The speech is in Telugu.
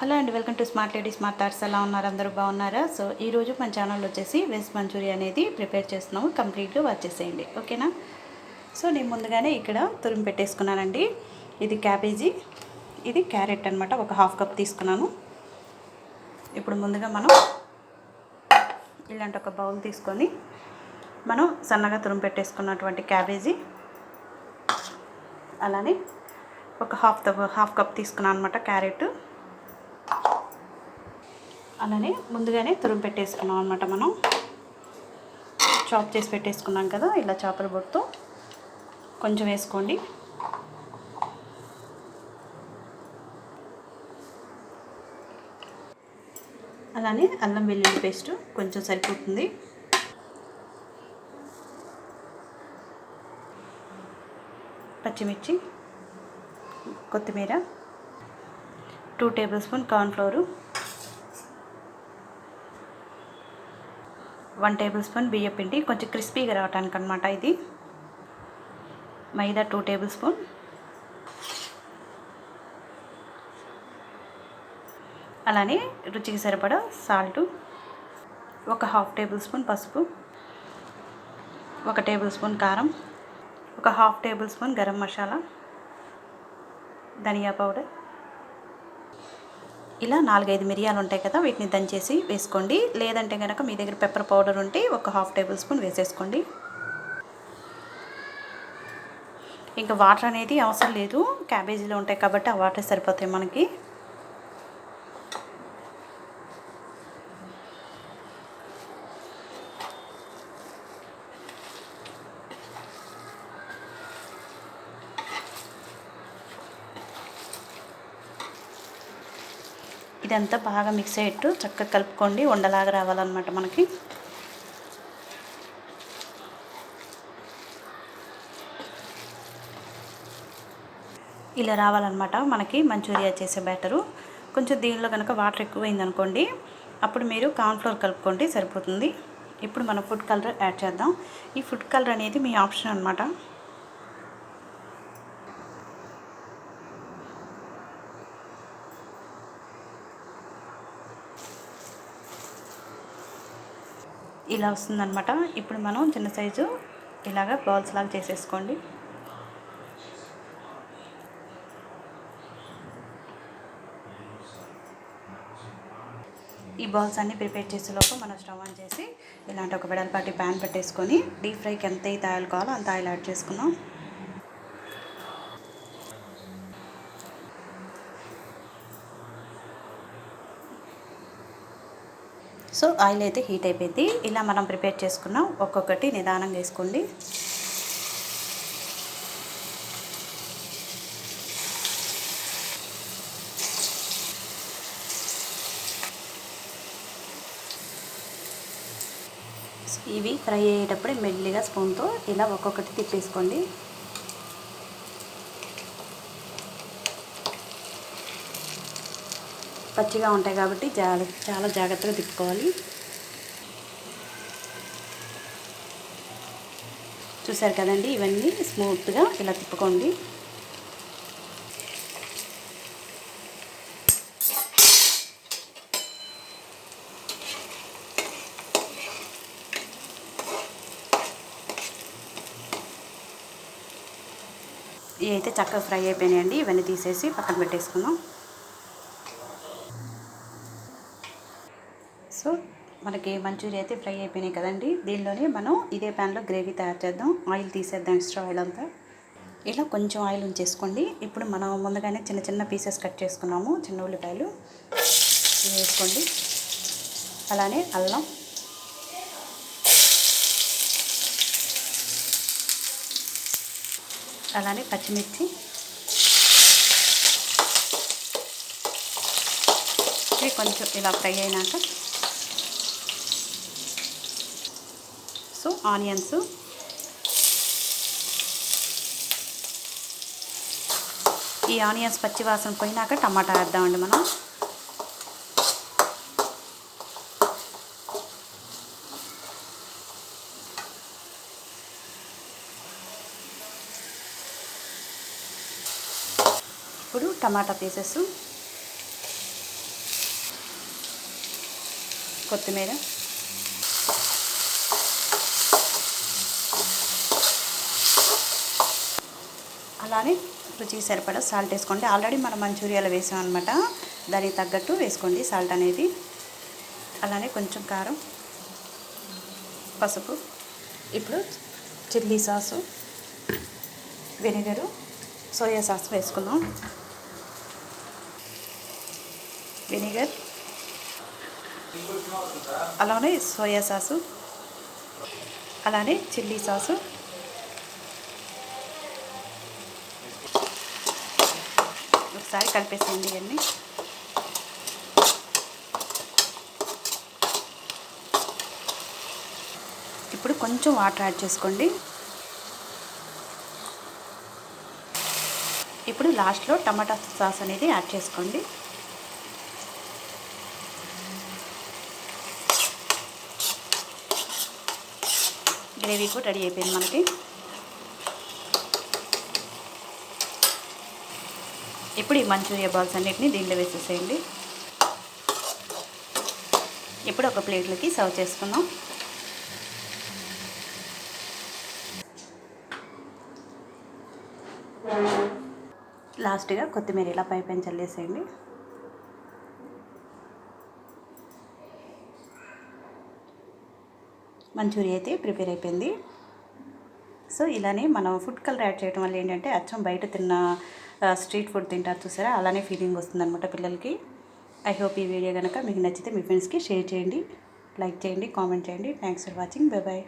హలో అండి, welcome to smart lady smart thoughts. ఎలా ఉన్నారు? అందరూ బాగున్నారా? సో ఈరోజు మన ఛానల్ వచ్చేసి వెజ్ మంచూరియా అనేది ప్రిపేర్ చేస్తున్నాము. కంప్లీట్గా వాచ్ చేసేయండి, ఓకేనా? సో నేను ముందుగానే ఇక్కడ తురిమి పెట్టేసుకున్నానండి. ఇది క్యాబేజీ, ఇది క్యారెట్ అనమాట. ఒక హాఫ్ కప్ తీసుకున్నాను. ఇప్పుడు ముందుగా మనం ఇలాంటి ఒక బౌల్ తీసుకొని మనం సన్నగా తురిమి పెట్టేసుకున్నటువంటి క్యాబేజీ, అలానే ఒక హాఫ్ కప్ తీసుకున్నాను అనమాట క్యారెట్, అలానే ముందుగానే తురుము పెట్టేసుకున్నాం అనమాట. మనం చాప్ చేసి పెట్టేసుకున్నాం కదా, ఇలా చాపల బొట్టుతో కొంచెం వేసుకోండి. అలానే అల్లం వెల్లుల్లి పేస్ట్ కొంచెం సరిపోతుంది. పచ్చిమిర్చి, కొత్తిమీర, 2 table spoon cornflour, 1 table spoon బియ్యం పిండి, కొంచెం క్రిస్పీగా రావడానికి అనమాట. ఇది మైదా 2 టేబుల్ స్పూన్, అలానే రుచికి సరిపడా సాల్టు, ఒక హాఫ్ టేబుల్ స్పూన్ పసుపు, 1 టేబుల్ స్పూన్ కారం, ఒక half table spoon garam masala, ధనియా పౌడర్, ఇలా 4-5 మిరియాలు ఉంటాయి కదా, వీటిని దంచేసి వేసుకోండి. లేదంటే కనుక మీ దగ్గర పెప్పర్ పౌడర్ ఉంటే ఒక హాఫ్ టేబుల్ స్పూన్ వేసేసుకోండి. ఇంకా వాటర్ అనేది అవసరం లేదు, క్యాబేజీలో ఉంటాయి కాబట్టి ఆ వాటర్ సరిపోతాయి మనకి. ఇదంతా బాగా మిక్స్ అయ్యేట్టు చక్కగా కలుపుకోండి. ఉండలాగా రావాలన్నమాట మనకి. ఇలా రావాలన్నమాట మనకి మంచూరియా చేసే బ్యాటరు. కొంచెం దీనిలో కనుక వాటర్ ఎక్కువైందనుకోండి, అప్పుడు మీరు కార్న్ఫ్లోర్ కలుపుకోండి, సరిపోతుంది. ఇప్పుడు మనం ఫుడ్ కలర్ యాడ్ చేద్దాం. ఈ ఫుడ్ కలర్ అనేది మీ ఆప్షన్ అనమాట. ఇలా వస్తుందన్నమాట. ఇప్పుడు మనం చిన్న సైజు ఇలాగా బాల్స్ లాగా చేసేసుకోండి. ఈ బాల్స్ అన్నీ ప్రిపేర్ చేసేలోపు మనం స్టవ్ ఆన్ చేసి ఇలాంటి ఒక వెడల్పాటి ప్యాన్ పెట్టేసుకొని డీప్ ఫ్రైకి ఎంత అయితే ఆయిల్ కావాలో అంత ఆయిల్ యాడ్ చేసుకున్నాం. సో ఆయిల్ అయితే హీట్ అయిపోయింది. ఇలా మనం ప్రిపేర్ చేసుకున్నాం, ఒక్కొక్కటి నిదానంగా వేసుకోండి. ఇవి ఫ్రై అయ్యేటప్పుడు మెల్లిగా స్పూన్తో ఇలా ఒక్కొక్కటి తిప్పేసుకోండి. పచ్చిగా ఉంటాయి కాబట్టి చాలా జాగ్రత్తగా తిప్పుకోవాలి. చూసారు కదండి, ఇవన్నీ స్మూత్గా ఇలా తిప్పుకోండి. ఇవి అయితే చక్కగా ఫ్రై అయిపోయినాయండి. ఇవన్నీ తీసేసి పక్కన పెట్టేసుకుందాం. సో మనకి మంచూరియా అయితే ఫ్రై అయిపోయినాయి కదండి. దీనిలోనే మనం ఇదే ప్యాన్లో గ్రేవీ తయారు చేద్దాం. ఆయిల్ తీసేద్దాం, ఎక్స్ట్రా ఆయిల్ అంతా. ఇలా కొంచెం ఆయిల్ ఉంచేసుకోండి. ఇప్పుడు మనం ముందుగానే చిన్న చిన్న పీసెస్ కట్ చేసుకున్నాము, చిన్న ఉల్లిపాయలు ఇవి వేసుకోండి. అలానే అల్లం, అలానే పచ్చిమిర్చి, ఇవి కొంచెం ఇలా ఫ్రై అయినాక సో ఆనియన్స్, ఈ ఆనియన్స్ పచ్చి వాసన పోయినాక టమాటా వేద్దామండి మనం. ఇప్పుడు టమాటా పీసెస్, కొత్తిమీర, అలానే రుచికి సరిపడా సాల్ట్ వేసుకోండి. ఆల్రెడీ మనం మంచూరియాలో వేసాం అనమాట, దానికి తగ్గట్టు వేసుకోండి సాల్ట్ అనేది. అలానే కొంచెం కారం, పసుపు, ఇప్పుడు chilli sauce, vinegar, soya sauce వేసుకుందాం. వెనిగర్, అలానే సోయా సాసు, అలానే చిల్లీ సాసు, ఒకసారి కలిపేసేయండి ఇవన్నీ. ఇప్పుడు కొంచెం వాటర్ యాడ్ చేసుకోండి. ఇప్పుడు లాస్ట్లో టమాటా సాస్ అనేది యాడ్ చేసుకోండి. గ్రేవీ కూడా రెడీ అయిపోయింది మనకి. ఇప్పుడు ఈ మంచూరియా బాల్స్ అన్నిటిని దీంట్లో వేసేసేయండి. ఇప్పుడు ఒక ప్లేట్లోకి సర్వ్ చేసుకుందాం. లాస్ట్గా కొత్తిమీర ఇలా పైపైన చల్లేసేయండి. మంచూరియా అయితే ప్రిపేర్ అయిపోయింది. సో ఇలానే మనం ఫుడ్ కలర్ యాడ్ చేయడం వల్ల ఏంటంటే అచ్చం బయట తిన్న స్ట్రీట్ ఫుడ్ తింటారు చూసారా, అలానే ఫీలింగ్ వస్తుందన్నమాట పిల్లలకి. ఐ హోప్ ఈ వీడియో కనుక మీకు నచ్చితే మీ ఫ్రెండ్స్కి షేర్ చేయండి, లైక్ చేయండి, కామెంట్ చేయండి. Thanks for watching. Bye bye.